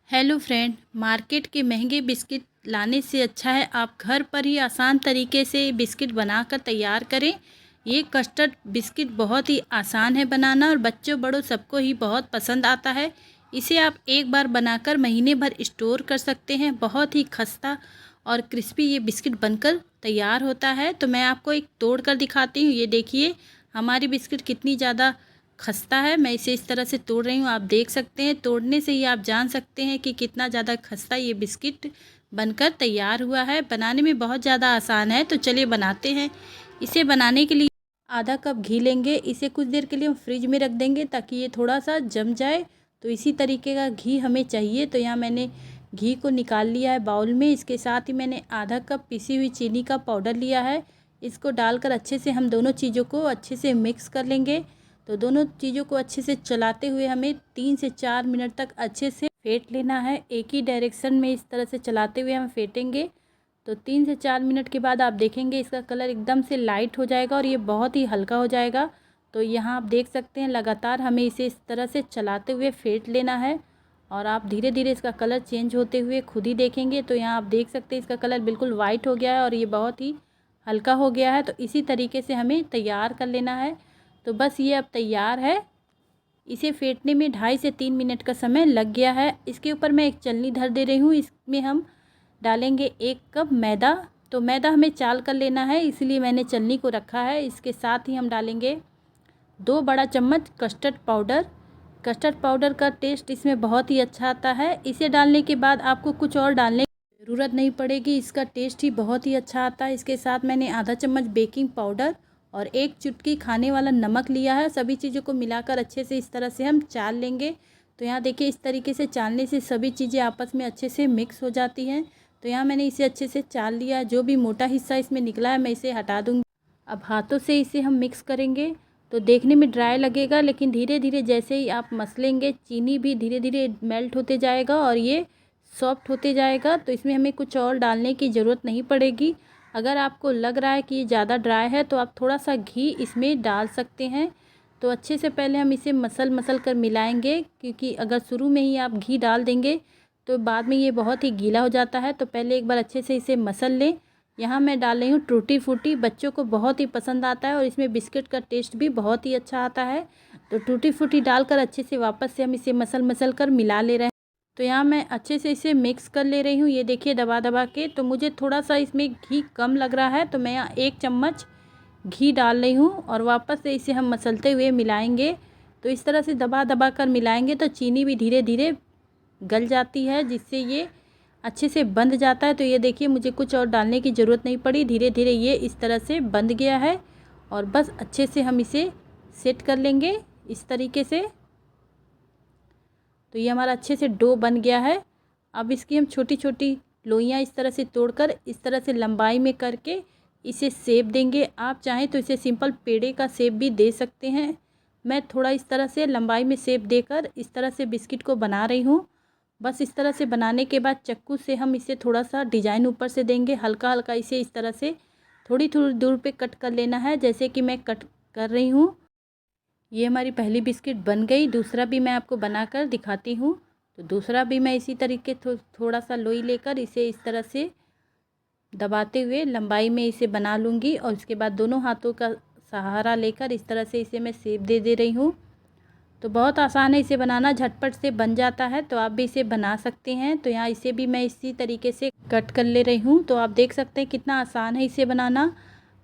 Hello friend, market के महंगे biscuit लाने से अच्छा है आप घर पर ही आसान तरीके से बिस्किट बनाकर तैयार करें। ये कस्टर्ड बिस्किट बहुत ही आसान है बनाना और बच्चों बड़ों सबको ही बहुत पसंद आता है। इसे आप एक बार बनाकर महीने भर स्टोर कर सकते हैं। बहुत ही खस्ता और क्रिस्पी ये बिस्किट बनकर तैयार होता है। तो मैं आपको एक तोड़ कर दिखाती हूँ। ये देखिए हमारी बिस्किट कितनी ज़्यादा खस्ता है। मैं इसे इस तरह से तोड़ रही हूँ, आप देख सकते हैं। तोड़ने से ही आप जान सकते हैं कि कितना ज़्यादा खस्ता ये बिस्किट बनकर तैयार हुआ है। बनाने में बहुत ज़्यादा आसान है। तो चलिए बनाते हैं। इसे बनाने के लिए आधा कप घी लेंगे। इसे कुछ देर के लिए हम फ्रिज में रख देंगे ताकि ये थोड़ा सा जम जाए। तो इसी तरीके का घी हमें चाहिए। तो यहाँ मैंने घी को निकाल लिया है बाउल में। इसके साथ ही मैंने आधा कप पिसी हुई चीनी का पाउडर लिया है। इसको डालकर अच्छे से हम दोनों चीज़ों को अच्छे से मिक्स कर लेंगे। तो दोनों चीज़ों को अच्छे से चलाते हुए हमें 3 से 4 मिनट तक अच्छे से फेंट लेना है। एक ही डायरेक्शन में इस तरह से चलाते हुए हम फेंटेंगे। तो 3 से 4 मिनट के बाद आप देखेंगे इसका कलर एकदम से लाइट हो जाएगा और ये बहुत ही हल्का हो जाएगा। तो यहाँ आप देख सकते हैं लगातार हमें इसे इस तरह से चलाते हुए फेंट लेना है और आप धीरे धीरे इसका कलर चेंज होते हुए खुद ही देखेंगे। तो यहाँ आप देख सकते हैं इसका कलर बिल्कुल वाइट हो गया है और ये बहुत ही हल्का हो गया है। तो इसी तरीके से हमें तैयार कर लेना है। तो बस ये अब तैयार है। इसे फेंटने में 2.5 से 3 मिनट का समय लग गया है। इसके ऊपर मैं एक छलनी धर दे रही हूँ। इसमें हम डालेंगे 1 कप मैदा। तो मैदा हमें चाल कर लेना है, इसलिए मैंने छलनी को रखा है। इसके साथ ही हम डालेंगे 2 बड़ा चम्मच कस्टर्ड पाउडर। कस्टर्ड पाउडर का टेस्ट इसमें बहुत ही अच्छा आता है। इसे डालने के बाद आपको कुछ और डालने की ज़रूरत नहीं पड़ेगी, इसका टेस्ट ही बहुत ही अच्छा आता है। इसके साथ मैंने आधा चम्मच बेकिंग पाउडर और 1 चुटकी खाने वाला नमक लिया है। सभी चीज़ों को मिलाकर अच्छे से इस तरह से हम चाल लेंगे। तो यहाँ देखिए इस तरीके से चालने से सभी चीज़ें आपस में अच्छे से मिक्स हो जाती हैं। तो यहाँ मैंने इसे अच्छे से चाल लिया है। जो भी मोटा हिस्सा इसमें निकला है मैं इसे हटा दूँगी। अब हाथों से इसे हम मिक्स करेंगे। तो देखने में ड्राई लगेगा, लेकिन धीरे धीरे जैसे ही आप मसलेंगे चीनी भी धीरे धीरे मेल्ट होते जाएगा और ये सॉफ्ट होते जाएगा। तो इसमें हमें कुछ और डालने की ज़रूरत नहीं पड़ेगी। अगर आपको लग रहा है कि ये ज़्यादा ड्राई है तो आप थोड़ा सा घी इसमें डाल सकते हैं। तो अच्छे से पहले हम इसे मसल कर मिलाएंगे, क्योंकि अगर शुरू में ही आप घी डाल देंगे तो बाद में ये बहुत ही गीला हो जाता है। तो पहले एक बार अच्छे से इसे मसल लें। यहाँ मैं डाल रही हूँ टूटी फ्रूटी, बच्चों को बहुत ही पसंद आता है और इसमें बिस्किट का टेस्ट भी बहुत ही अच्छा आता है। तो टूटी फ्रूटी डालकर अच्छे से वापस से हम इसे मसल कर मिला ले रहे हैं। तो यहाँ मैं अच्छे से इसे मिक्स कर ले रही हूँ। ये देखिए दबा दबा के। तो मुझे थोड़ा सा इसमें घी कम लग रहा है, तो मैं यहाँ 1 चम्मच घी डाल रही हूँ और वापस से इसे हम मसलते हुए मिलाएंगे। तो इस तरह से दबा दबा कर मिलाएंगे तो चीनी भी धीरे धीरे गल जाती है, जिससे ये अच्छे से बंध जाता है। तो ये देखिए मुझे कुछ और डालने की ज़रूरत नहीं पड़ी, धीरे धीरे ये इस तरह से बंध गया है। और बस अच्छे से हम इसे सेट कर लेंगे इस तरीके से। तो ये हमारा अच्छे से डो बन गया है। अब इसकी हम छोटी छोटी लोइयाँ इस तरह से तोड़कर इस तरह से लंबाई में करके इसे शेप देंगे। आप चाहें तो इसे सिंपल पेड़े का शेप भी दे सकते हैं। मैं थोड़ा इस तरह से लंबाई में शेप देकर इस तरह से बिस्किट को बना रही हूँ। बस इस तरह से बनाने के बाद चाकू से हम इसे थोड़ा सा डिजाइन ऊपर से देंगे। हल्का हल्का इसे इस तरह से थोड़ी थोड़ी दूर पे कट कर लेना है, जैसे कि मैं कट कर रही हूँ। ये हमारी पहली बिस्किट बन गई। दूसरा भी मैं आपको बनाकर दिखाती हूँ। तो दूसरा भी मैं इसी तरीके थोड़ा सा लोई लेकर इसे इस तरह से दबाते हुए लंबाई में इसे बना लूँगी और उसके बाद दोनों हाथों का सहारा लेकर इस तरह से इसे मैं शेप दे दे रही हूँ। तो बहुत आसान है इसे बनाना, झटपट से बन जाता है। तो आप भी इसे बना सकते हैं। तो यहाँ इसे भी मैं इसी तरीके से कट कर ले रही हूँ। तो आप देख सकते हैं कितना आसान है इसे बनाना।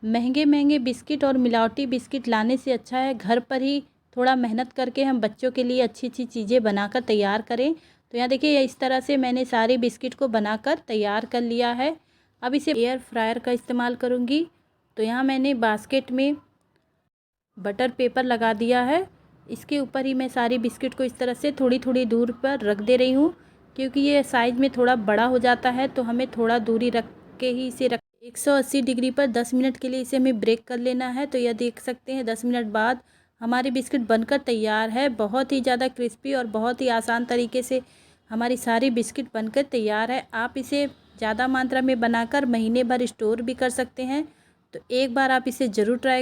महंगे महंगे बिस्किट और मिलावटी बिस्किट लाने से अच्छा है घर पर ही थोड़ा मेहनत करके हम बच्चों के लिए अच्छी अच्छी चीज़ें बनाकर तैयार करें। तो यहाँ देखिए इस तरह से मैंने सारे बिस्किट को बनाकर तैयार कर लिया है। अब इसे एयर फ्रायर का इस्तेमाल करूँगी। तो यहाँ मैंने बास्केट में बटर पेपर लगा दिया है। इसके ऊपर ही मैं सारी बिस्किट को इस तरह से थोड़ी थोड़ी दूर पर रख दे रही हूँ, क्योंकि ये साइज़ में थोड़ा बड़ा हो जाता है। तो हमें थोड़ा दूरी रख के ही इसे 180 डिग्री पर 10 मिनट के लिए इसे हमें ब्रेक कर लेना है। तो यह देख सकते हैं 10 मिनट बाद हमारी बिस्किट बनकर तैयार है। बहुत ही ज़्यादा क्रिस्पी और बहुत ही आसान तरीके से हमारी सारी बिस्किट बनकर तैयार है। आप इसे ज़्यादा मात्रा में बनाकर महीने भर स्टोर भी कर सकते हैं। तो एक बार आप इसे ज़रूर ट्राई